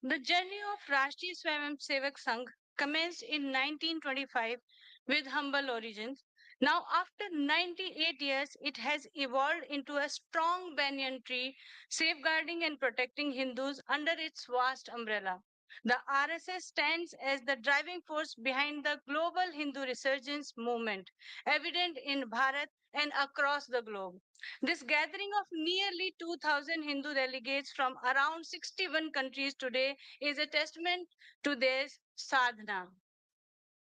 The journey of Rashtriya Swayamsevak Sangh commenced in 1925 with humble origins. Now, after 98 years, it has evolved into a strong banyan tree, safeguarding and protecting Hindus under its vast umbrella. The RSS stands as the driving force behind the global Hindu resurgence movement, evident in Bharat and across the globe. This gathering of nearly 2,000 Hindu delegates from around 61 countries today is a testament to their sadhana.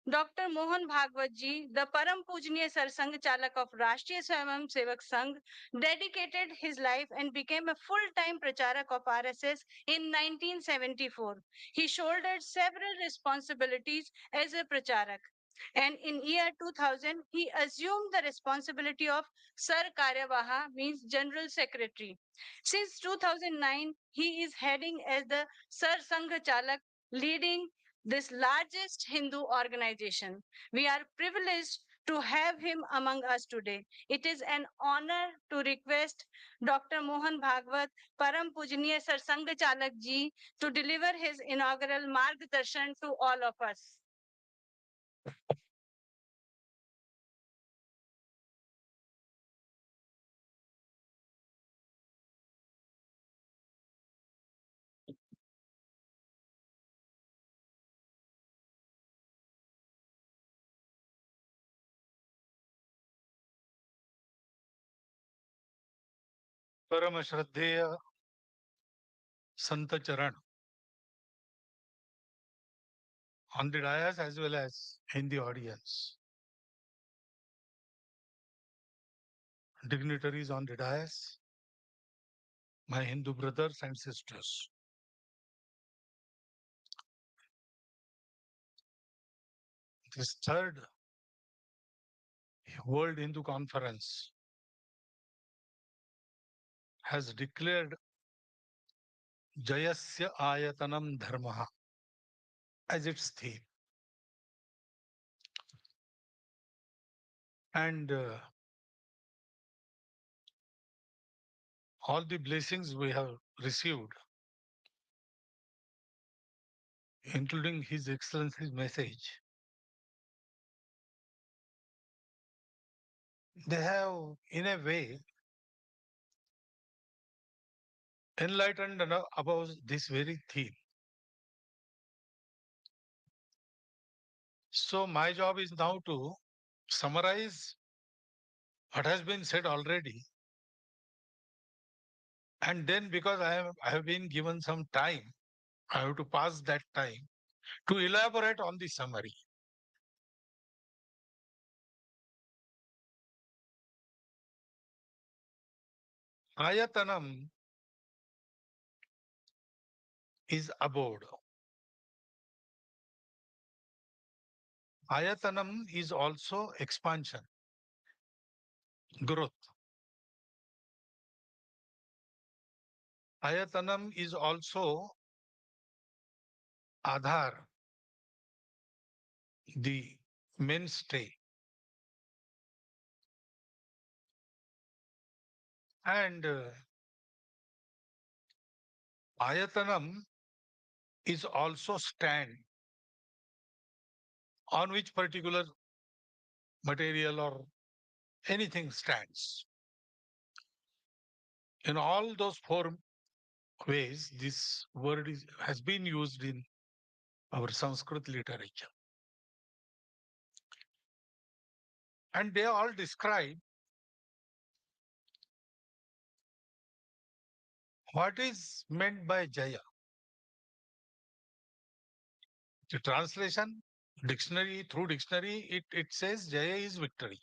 Dr. Mohan Bhagwat ji, the Param Pujniya Sarsanghchalak of Rashtriya Swayamsevak Sangh, dedicated his life and became a full-time pracharak of RSS in 1974. He shouldered several responsibilities as a pracharak. And in year 2000, he assumed the responsibility of Sar Karyavaha, means General Secretary. Since 2009, he is heading as the Sarsanghchalak, leading this largest Hindu organization. We are privileged to have him among us today. It is an honor to request Dr. Mohan Bhagwat, Param Pujniya Sarsanghchalak ji, to deliver his inaugural Margdarshan to all of us. परम श्रद्धेय संत चरण on the dais as well as in the audience. Dignitaries on the dais, my Hindu brothers and sisters. This third World Hindu Conference has declared Jayasya Ayatanam Dharmaha as its theme. And all the blessings we have received, including His Excellency's message, they have, in a way, enlightened about this very theme. So my job is now to summarize what has been said already. And then because I have been given some time, I have to pass that time to elaborate on the summary. Ayatanam is abode. Ayatanam is also expansion, growth. Ayatanam is also Adhar, the mainstay. And Ayatanam is also stand on which particular material or anything stands. In all those four ways, this word has been used in our Sanskrit literature. And they all describe what is meant by Jaya. The translation, through dictionary, it says Jaya is victory.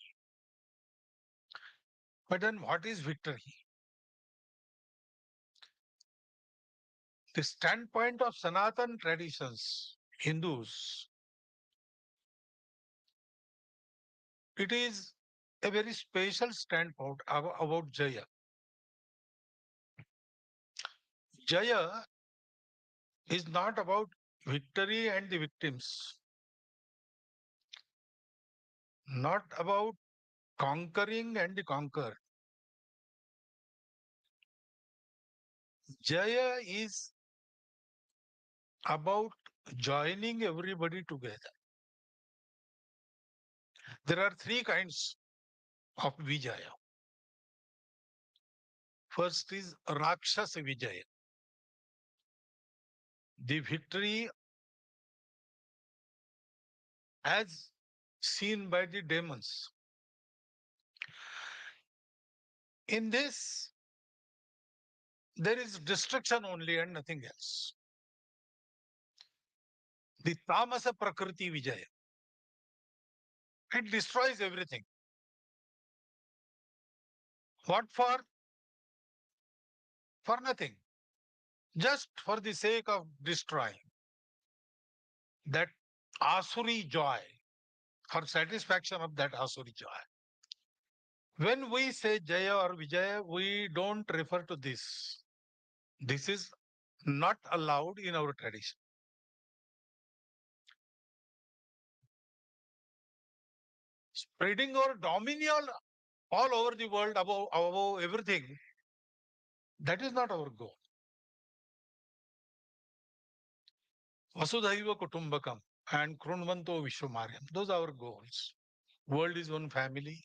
But then what is victory? The standpoint of Sanatan traditions, Hindus, it is a very special standpoint about Jaya. Jaya is not about victory and the victims, not about conquering and the conquered. Jaya is about joining everybody together. There are three kinds of Vijaya. First is Rakshasa Vijaya, the victory as seen by the demons. In this, there is destruction only and nothing else. The Tamasa Prakriti Vijaya. It destroys everything. What for? For nothing. Just for the sake of destroying. That Asuri joy, for satisfaction of that Asuri joy. When we say Jaya or Vijaya, we don't refer to this. This is not allowed in our tradition. Spreading our dominion all over the world above everything, that is not our goal. Vasudhaiva Kutumbakam and Krunvanto Vishwamaryam, those are our goals. World is one family,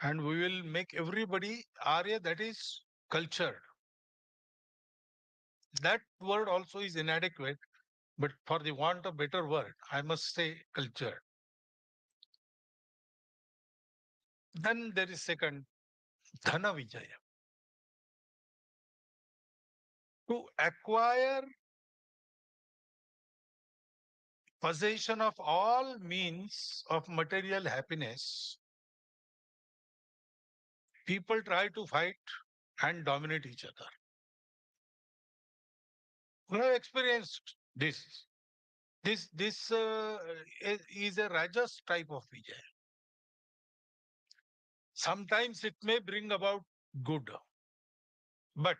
and we will make everybody Arya, that is cultured. That word also is inadequate, but for the want of better word, I must say cultured. Then there is second, Dhana Vijaya. To acquire possession of all means of material happiness, people try to fight and dominate each other. We have experienced this. This is a Rajas type of Vijay. Sometimes it may bring about good, but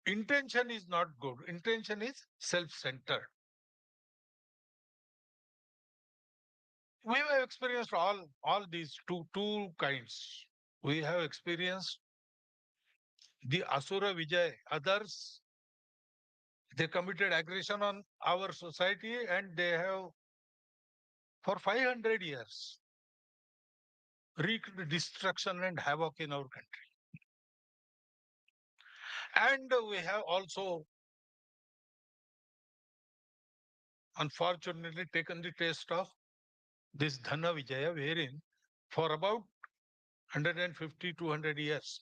intention is not good. Intention is self-centered. We have experienced all these two kinds. We have experienced the Asura Vijay. Others, they committed aggression on our society and they have, for 500 years, wreaked destruction and havoc in our country. And we have also, unfortunately, taken the taste of this Dhana Vijaya, wherein for about 150, 200 years,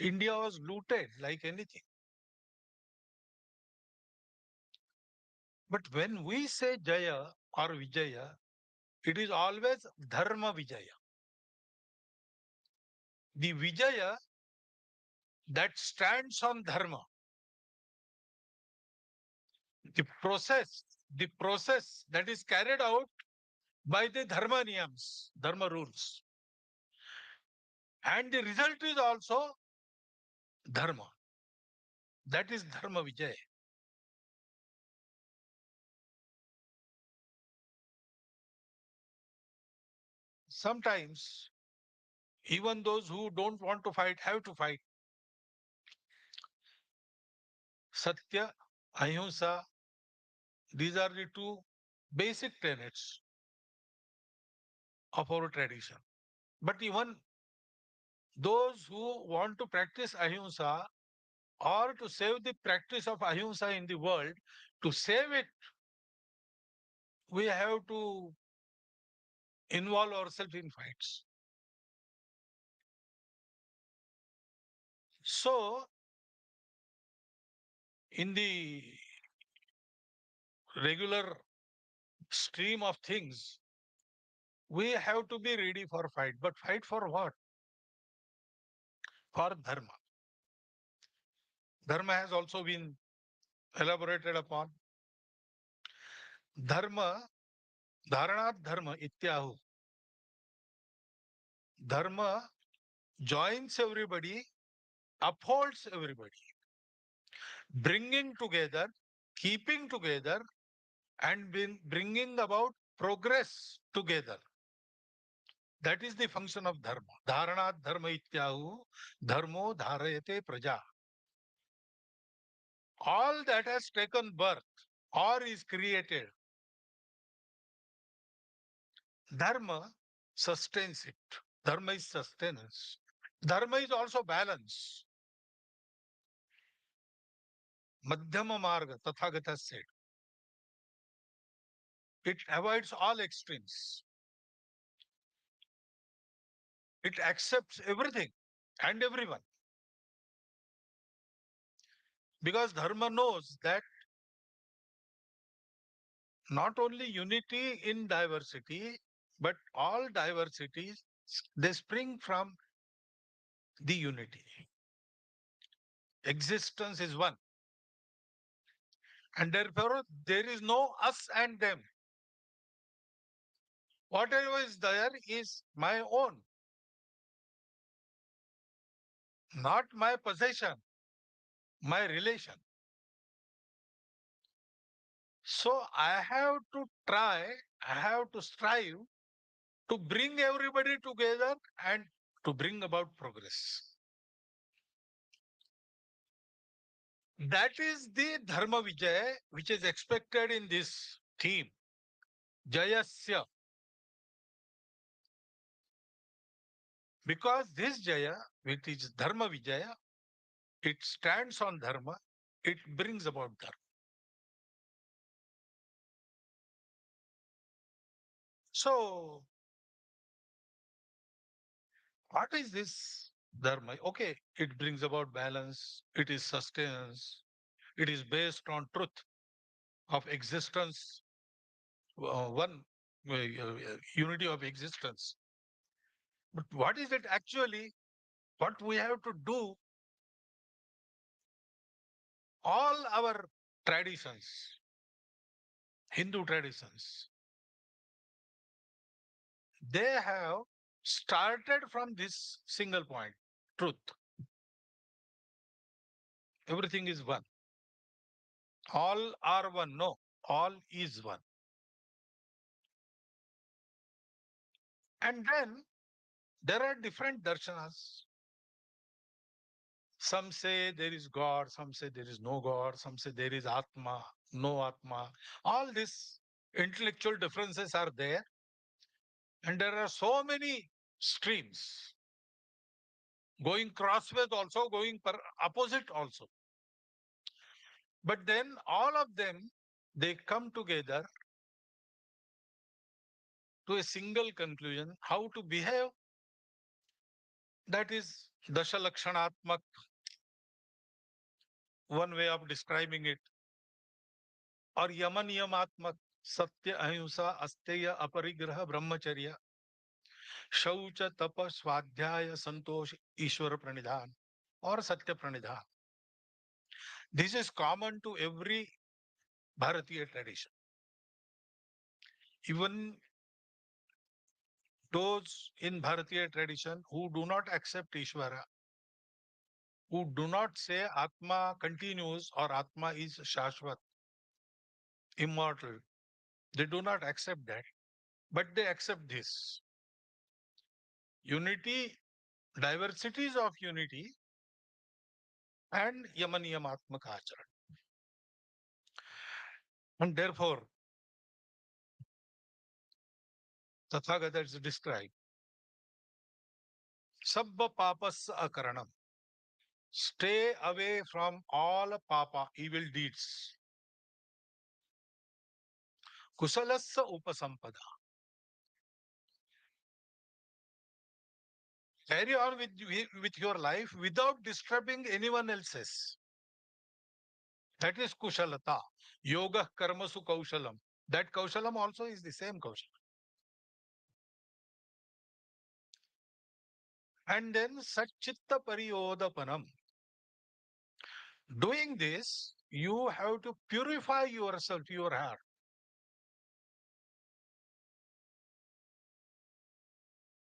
India was looted like anything. But when we say Jaya or Vijaya, it is always Dharma Vijaya. The Vijaya that stands on Dharma. The process that is carried out by the Dharma Niyams, Dharma rules. And the result is also Dharma. That is Dharma Vijaya. Sometimes, even those who don't want to fight have to fight. Satya, Ahimsa, these are the two basic tenets of our tradition. But even those who want to practice Ahimsa or to save the practice of Ahimsa in the world, to save it, we have to involve ourselves in fights. So, in the regular stream of things, we have to be ready for fight. But fight for what? For Dharma. Dharma has also been elaborated upon. Dharma, Dharanat Dharma Ityahu. Dharma joins everybody, upholds everybody, bringing together, keeping together, and bringing about progress together. That is the function of Dharma. Dharanat Dharma Ityahu, Dharmo Dharayate Praja. All that has taken birth or is created, dharma sustains it. Dharma is sustenance. Dharma is also balance. Madhyama marga, Tathagata said. It avoids all extremes. It accepts everything and everyone. Because dharma knows that not only unity in diversity, but all diversities, they spring from the unity. Existence is one. And therefore, there is no us and them. Whatever is there is my own, not my possession, my relation. So I have to try, I have to strive to bring everybody together and to bring about progress. That is the Dharma Vijay which is expected in this theme. Jayasya. Because this Jaya, which is Dharma Vijaya, it stands on Dharma, it brings about Dharma. So, what is this Dharma? Okay, it brings about balance, it is sustenance, it is based on truth of existence, one unity of existence. But what is it actually? What we have to do, all our traditions, Hindu traditions, they have started from this single point, truth. Everything is one. All are one. No, all is one. And then there are different darshanas. Some say there is God, some say there is no God, some say there is Atma, no Atma. All these intellectual differences are there. And there are so many streams going crossways also, going opposite also. But then all of them, they come together to a single conclusion, how to behave. That is Dashalakshanaatmak, one way of describing it. Or Yamanyamatmak, Satya Ahimsa Asteya Aparigraha Brahmacharya, Shaucha Tapa Swadhyaya Santosh Ishwara Pranidhan, or Satya Pranidhan. This is common to every Bharatiya tradition. Even those in Bharatiya tradition who do not accept Ishvara, who do not say Atma continues or Atma is Shashvat, immortal, they do not accept that, but they accept this. Unity, diversities of unity, and Yamanyamatmaka Acharan. And therefore, Tathagata is described. Sabba papas akaranam. Stay away from all papa, evil deeds. Kusalassa upasampada. Carry on with your life without disturbing anyone else's. That is kushalata. Yoga karmasu kaushalam. That kaushalam also is the same kaushalam. And then satchitta pariyodapanam. Doing this, you have to purify yourself, your heart.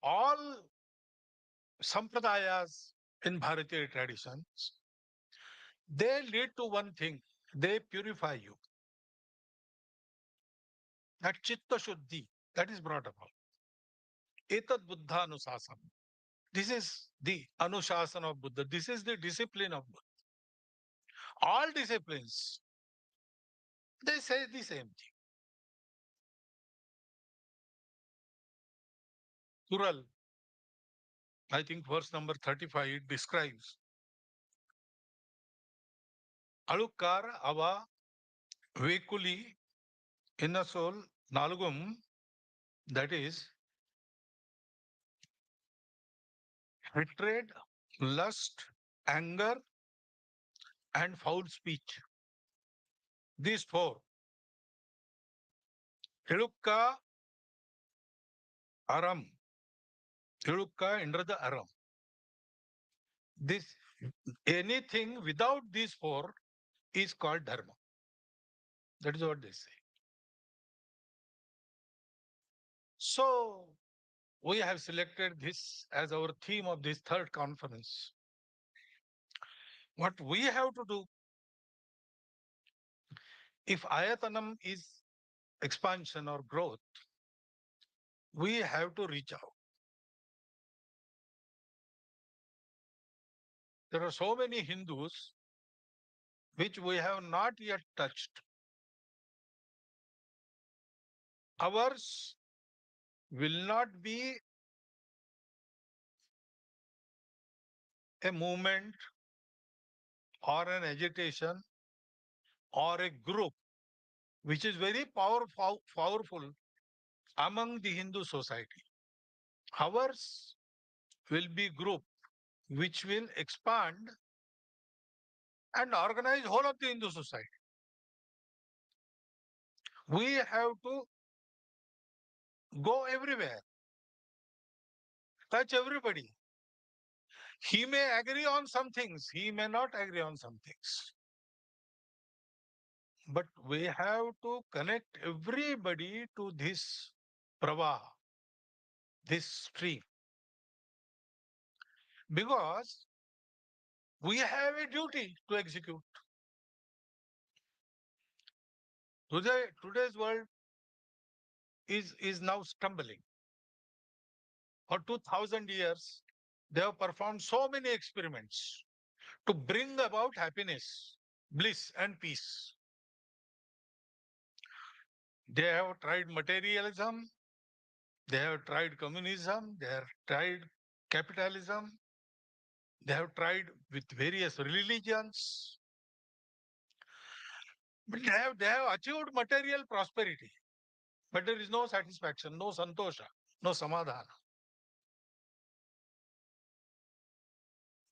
All sampradayas in Bharatiya traditions, they lead to one thing. They purify you. That chitta shuddhi, that is brought about. Etad buddha anusasam. This is the anushasana of Buddha. This is the discipline of Buddha. All disciplines, they say the same thing. Plural, I think verse number 35, it describes Alukar Ava Vekuli Innasol Nalugum, that is hatred, lust, anger, and foul speech. These four, Elukka Aram, Elukka under the Aram. This anything without these four is called dharma. That is what they say. So we have selected this as our theme of this third conference. What we have to do, if ayatanam is expansion or growth, we have to reach out. There are so many Hindus which we have not yet touched. Ours will not be a movement or an agitation or a group which is very powerful among the Hindu society. Ours will be group which will expand and organize whole of the Hindu society. We have to go everywhere, touch everybody. He may agree on some things, he may not agree on some things. But we have to connect everybody to this pravaha, this stream, because we have a duty to execute. Today's world is now stumbling. For 2000 years, they have performed so many experiments to bring about happiness, bliss, and peace. They have tried materialism, they have tried communism, they have tried capitalism, they have tried with various religions, but they have achieved material prosperity. But there is no satisfaction, no santosha, no samadhana.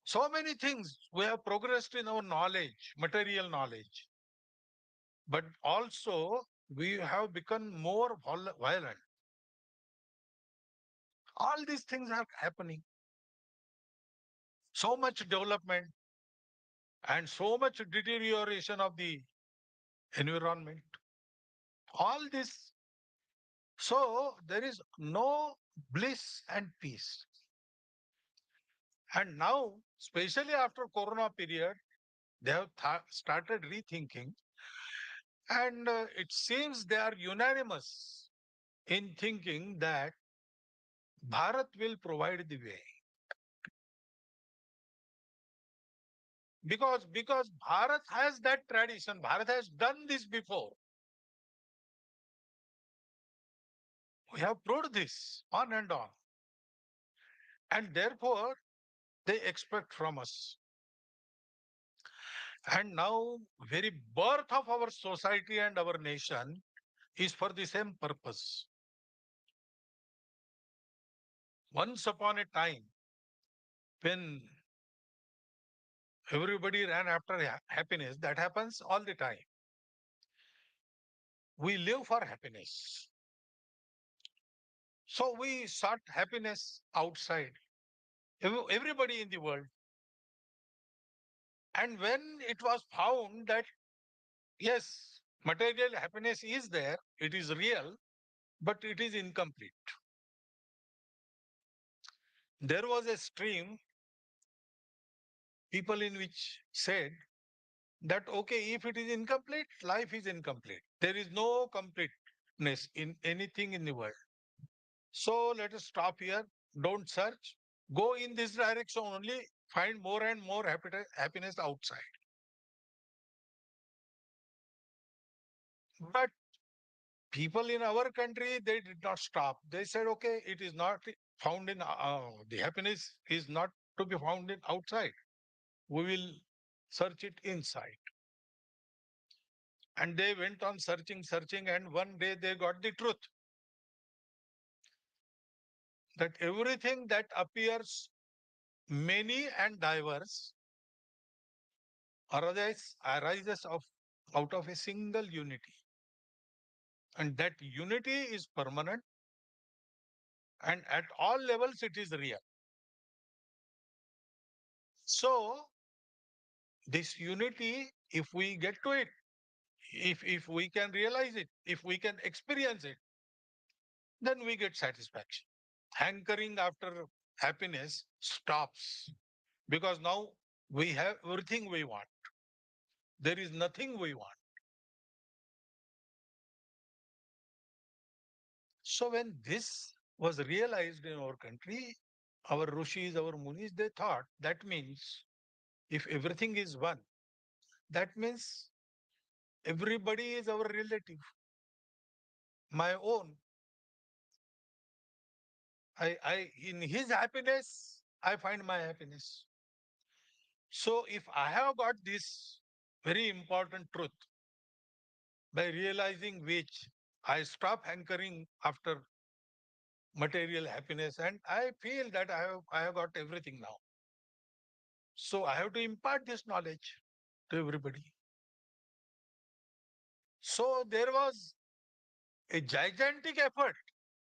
So many things we have progressed in our knowledge, material knowledge, but also we have become more violent. All these things are happening. So much development and so much deterioration of the environment. All this. So there is no bliss and peace. And now, especially after Corona period, they have started rethinking, and it seems they are unanimous in thinking that Bharat will provide the way. Because Bharat has that tradition, Bharat has done this before. We have proved this on and on. And therefore, they expect from us. And now, very birth of our society and our nation is for the same purpose. Once upon a time, when everybody ran after happiness, that happens all the time. We live for happiness. So we sought happiness outside, everybody in the world. And when it was found that, yes, material happiness is there, it is real, but it is incomplete. There was a stream, people in which said that, okay, if it is incomplete, life is incomplete. There is no completeness in anything in the world. So let us stop here. Don't search. Go in this direction only. Find more and more happiness outside. But people in our country, they did not stop. They said, okay, it is not found in, the happiness is not to be found in outside. We will search it inside. And they went on searching, searching, and one day they got the truth that everything that appears many and diverse arises out of a single unity. And that unity is permanent, and at all levels it is real. So this unity, if we get to it, if we can realize it, if we can experience it, then we get satisfaction. Hankering after happiness stops because now we have everything we want. There is nothing we want. So when this was realized in our country, our rishis, our munis, they thought that means if everything is one, that means everybody is our relative, my own. I in his happiness, I find my happiness. So if I have got this very important truth, by realizing which I stop hankering after material happiness and I feel that I have got everything now. So I have to impart this knowledge to everybody. So there was a gigantic effort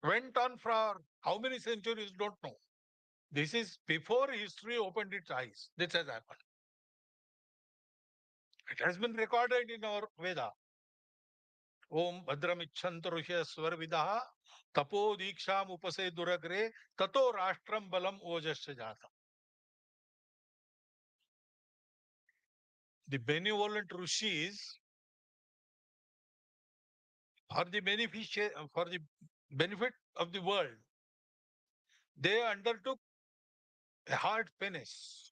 went on for how many centuries, don't know. This is before history opened its eyes. This has happened. It has been recorded in our Veda. Om Bhadramichantu Rushya Swarvidaha Tapo Diksham Upase Duragre Tato Rashtram Balam Ojasya Jatam. The benevolent rishis, for the benefit of the world, they undertook a hard penance.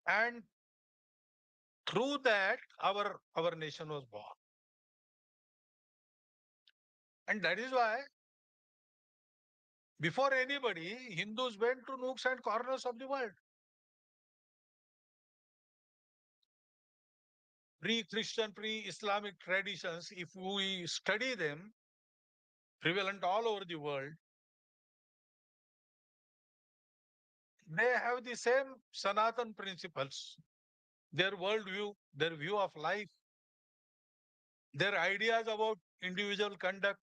And through that, our nation was born. And that is why, before anybody, Hindus went to nooks and corners of the world. Pre-Christian, pre-Islamic traditions, if we study them, prevalent all over the world, they have the same Sanatan principles, their worldview, their view of life, their ideas about individual conduct,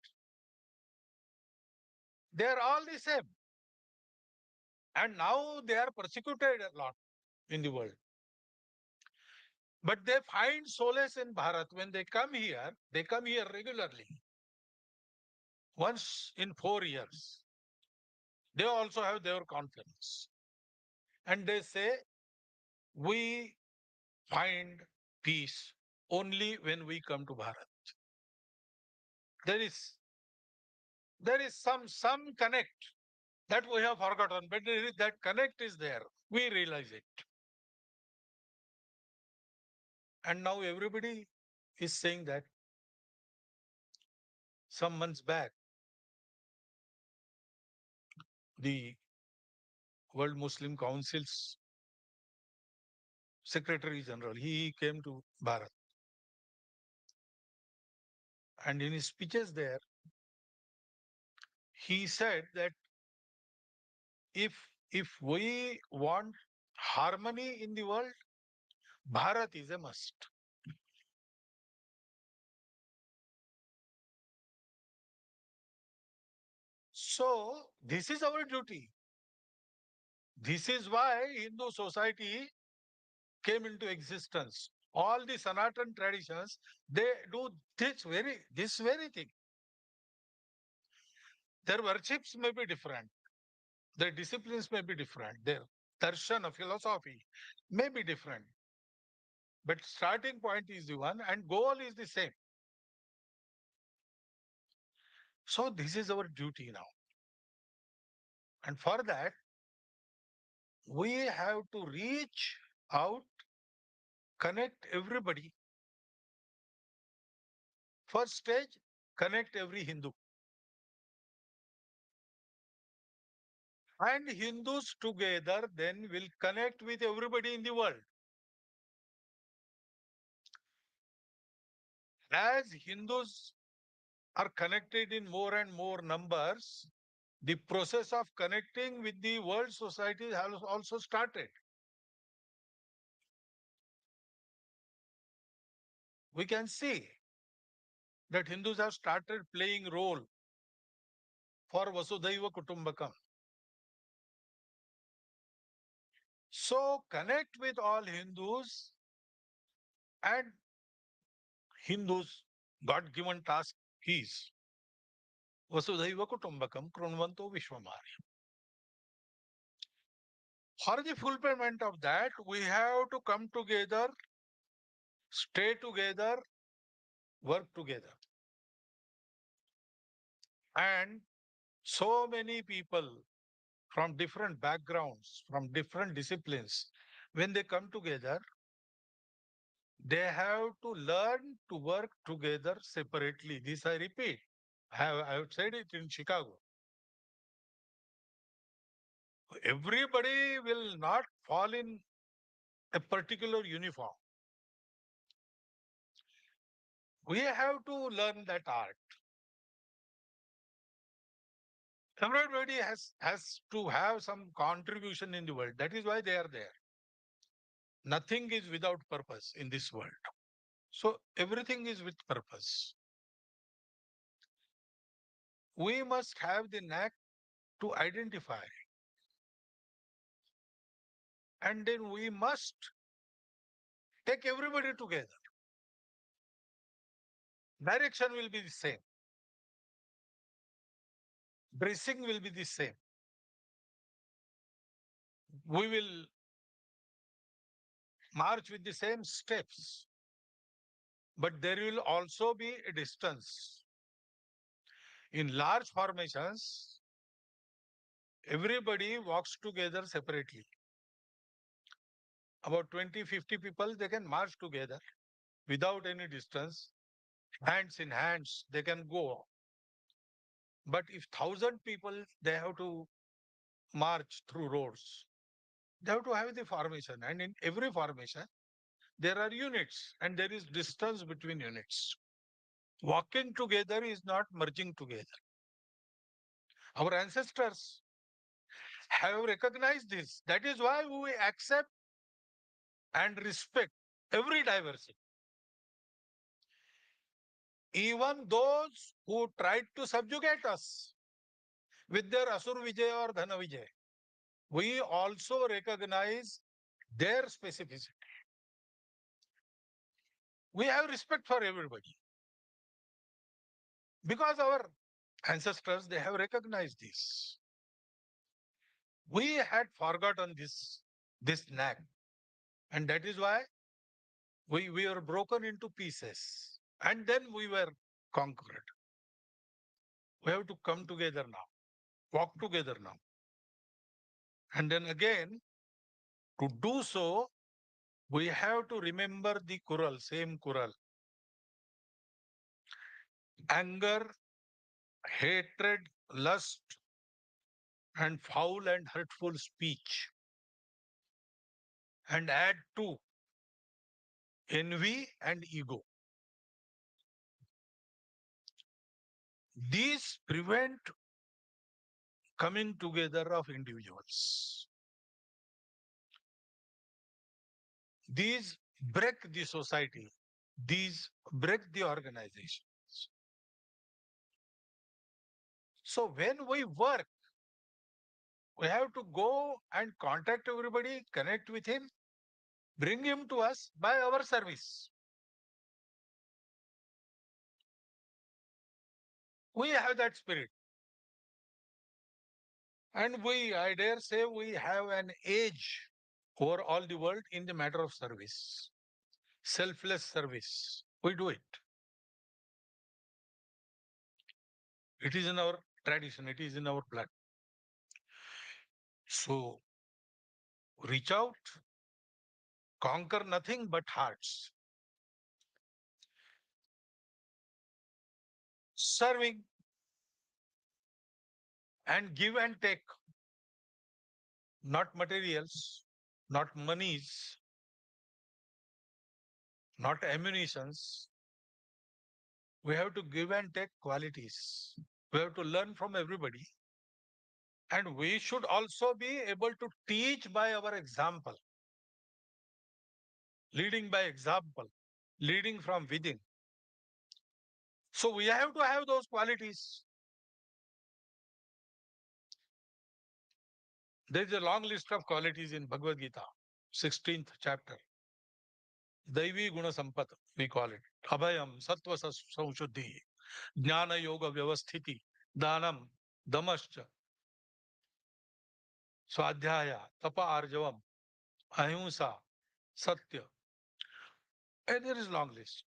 they are all the same. And now they are persecuted a lot in the world. But they find solace in Bharat. When they come here regularly, once in 4 years. They also have their conference. And they say, we find peace only when we come to Bharat. There is there is some connect that we have forgotten, but that connect is there. We realize it. And now everybody is saying that. Some months back, the World Muslim Council's Secretary General, he came to Bharat. And in his speeches there, he said that if we want harmony in the world, Bharat is a must. So this is our duty. This is why Hindu society came into existence. All the Sanatan traditions, they do this very thing. Their worships may be different, their disciplines may be different, their darshan of philosophy may be different. But starting point is the one and goal is the same. So this is our duty now. And for that, we have to reach out, connect everybody First stage, connect every Hindu. And Hindus together then will connect with everybody in the world. As Hindus are connected in more and more numbers, the process of connecting with the world society has also started. We can see that Hindus have started playing role for Vasudhaiva Kutumbakam. So connect with all Hindus, and Hindus' God-given task is Vasudhaiva Kutumbakam Krunvanto Vishwamari. For the fulfillment of that, we have to come together, stay together, work together. And so many people from different backgrounds, from different disciplines, when they come together, they have to learn to work together separately. This I repeat. I have said it in Chicago. Everybody will not fall in a particular uniform. We have to learn that art. Everybody has to have some contribution in the world. That is why they are there. Nothing is without purpose in this world. So everything is with purpose. We must have the knack to identify, and then we must take everybody together. Direction will be the same. Dressing will be the same. We will march with the same steps, but there will also be a distance. In large formations, everybody walks together separately. About 20, 50 people, they can march together without any distance, hands in hands, they can go. But if 1,000 people, they have to march through roads, they have to have the formation. And in every formation, there are units and there is distance between units. Walking together is not merging together. Our ancestors have recognized this. That is why we accept and respect every diversity. Even those who tried to subjugate us with their Asur Vijay or Dhana Vijay, we also recognize their specificity. We have respect for everybody because our ancestors, they have recognized this. We had forgotten this knack, and that is why we were broken into pieces, and then we were conquered. We have to come together now, walk together now. And then again, to do so, we have to remember the Kural, same Kural. Anger, hatred, lust, and foul and hurtful speech. And add to envy and ego. These prevent coming together of individuals. These break the society. These break the organizations. So when we work, we have to go and contact everybody, connect with him, bring him to us by our service. We have that spirit. And I dare say, we have an edge over all the world in the matter of service. Selfless service. We do it. It is in our tradition. It is in our blood. So reach out, conquer nothing but hearts. serving and give and take, not materials, not monies, not ammunitions. We have to give and take qualities. We have to learn from everybody. And we should also be able to teach by our example, leading by example, leading from within. So we have to have those qualities. There is a long list of qualities in Bhagavad Gita, 16th chapter. Daivi Guna Sampat, we call it. Abhayam, Sattva Samshuddhi, Jnana Yoga Vyavasthiti, Danam, Damascha, Swadhyaya, Tapa Arjavam, Ahimsa, Satya. And there is long list.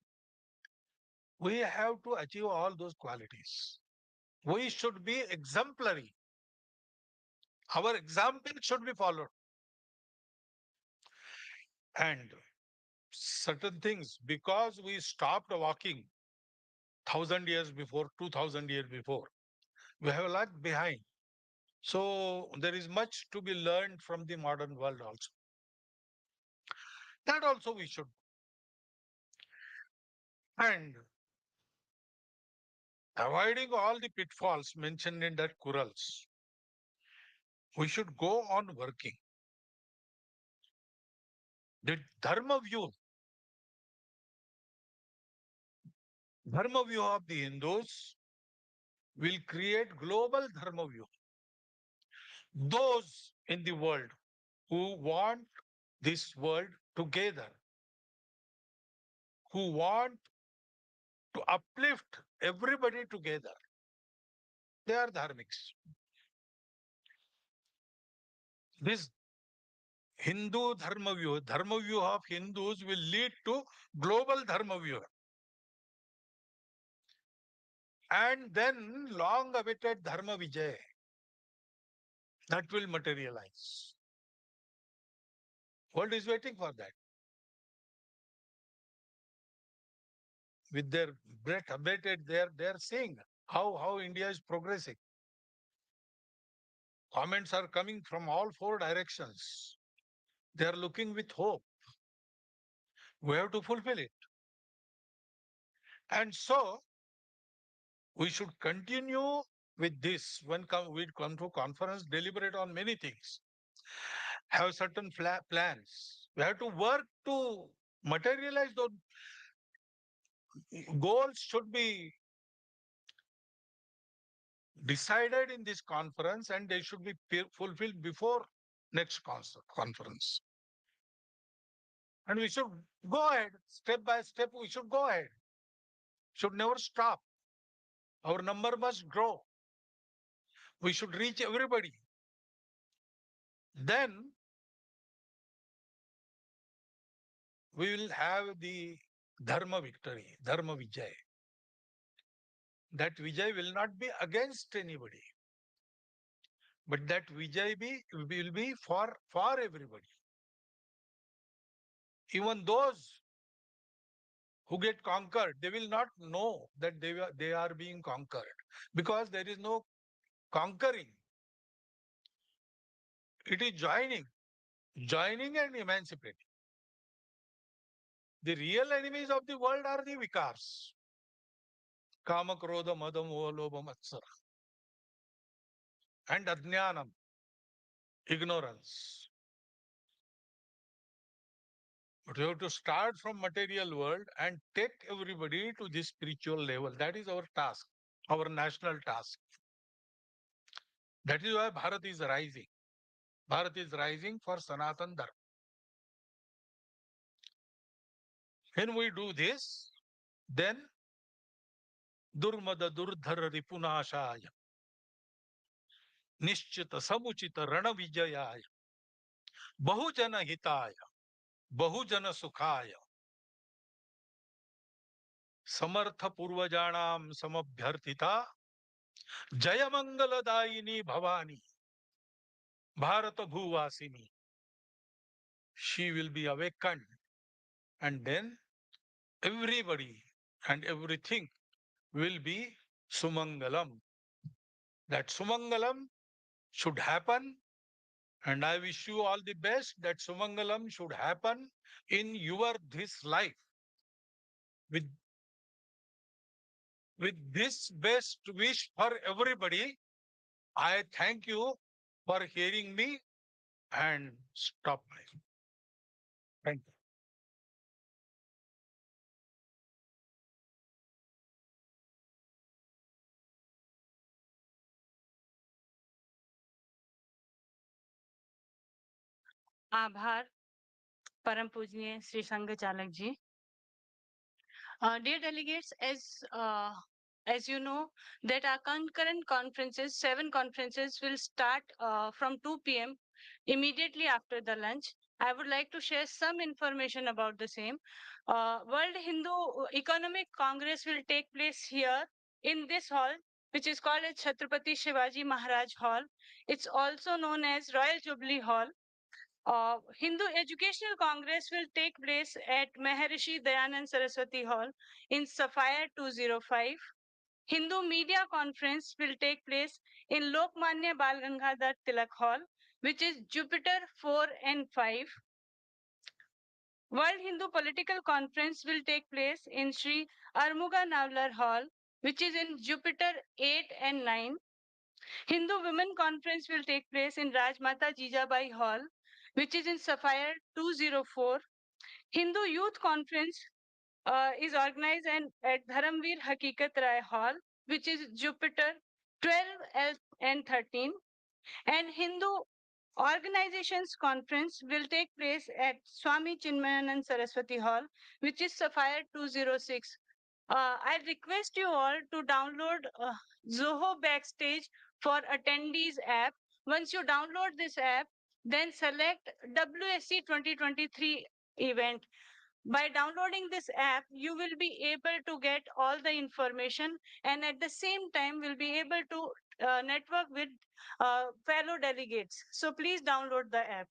We have to achieve all those qualities. We should be exemplary. Our example should be followed. And certain things, because we stopped walking 1,000 years before, 2,000 years before, we have lagged behind. So there is much to be learned from the modern world also. That also we should. And avoiding all the pitfalls mentioned in that Kurals, we should go on working. The Dharma view of the Hindus will create global Dharma view. Those in the world who want this world together, who want to uplift everybody together, they are dharmics. This Dharma view of Hindus will lead to global Dharma view. And then long awaited Dharma Vijay, that will materialize. World is waiting for that. With their breath abated, they are seeing how India is progressing. Comments are coming from all four directions. They are looking with hope. We have to fulfill it. And so we should continue with this. When we come to conference, deliberate on many things, have certain plans. We have to work to materialize those goals. Should be decided in this conference and they should be fulfilled before next conference. And we should go ahead, step by step, we should go ahead. Should never stop. Our number must grow. We should reach everybody. Then we will have the Dharma victory, Dharma Vijay. That Vijay will not be against anybody, but that Vijay will be for everybody. Even those who get conquered, they will not know that they are being conquered because there is no conquering. It is joining and emancipating. The real enemies of the world are the vikars. Kama, Krodha, Mada, Moha, Lobha, Matsara. And Ajnanam, ignorance. But we have to start from material world and take everybody to this spiritual level. That is our task, our national task. That is why Bharat is rising. Bharat is rising for Sanatan Dharma. When we do this, then Durmada Durdhara Ripunashaya, Nishchita Samuchita Rana Vijayaya, Bahujana Hitaya, Bahujana Sukhaya, Samartha Purvajanam Samabhyarthita, Jayamangaladayini Bhavani, Bharata Bhuvasini. She will be awakened, and then everybody and everything will be Sumangalam. That Sumangalam should happen, and I wish you all the best. That Sumangalam should happen in your this life. With with this best wish for everybody, I thank you for hearing me and stop my. Thank you. आभार परम पूजनीय श्री संघ चालक जी. Dear delegates, as you know, that our concurrent conferences, 7 conferences, will start from 2 p.m. immediately after the lunch. I would like to share some information about the same. World Hindu Economic Congress will take place here in this hall, which is called as Chhatrapati Shivaji Maharaj Hall. It's also known as Royal Jubilee Hall. Hindu Educational Congress will take place at Maharishi Dayanand Saraswati Hall in Sapphire 205. Hindu Media Conference will take place in Lokmanya Bal Gangadhar Tilak Hall, which is Jupiter 4 and 5. World Hindu Political Conference will take place in Sri Armuga Navlar Hall, which is in Jupiter 8 and 9. Hindu Women Conference will take place in Rajmata Jijabai Hall, which is in Sapphire 204. Hindu Youth Conference is organized at Dharamveer Hakikat Rai Hall, which is Jupiter 12 and 13. And Hindu Organizations Conference will take place at Swami Chinmayanand Saraswati Hall, which is Sapphire 206. I request you all to download Zoho Backstage for Attendees app. Once you download this app, then select WSC 2023 event. By downloading this app, you will be able to get all the information, and at the same time will be able to network with fellow delegates. So please download the app.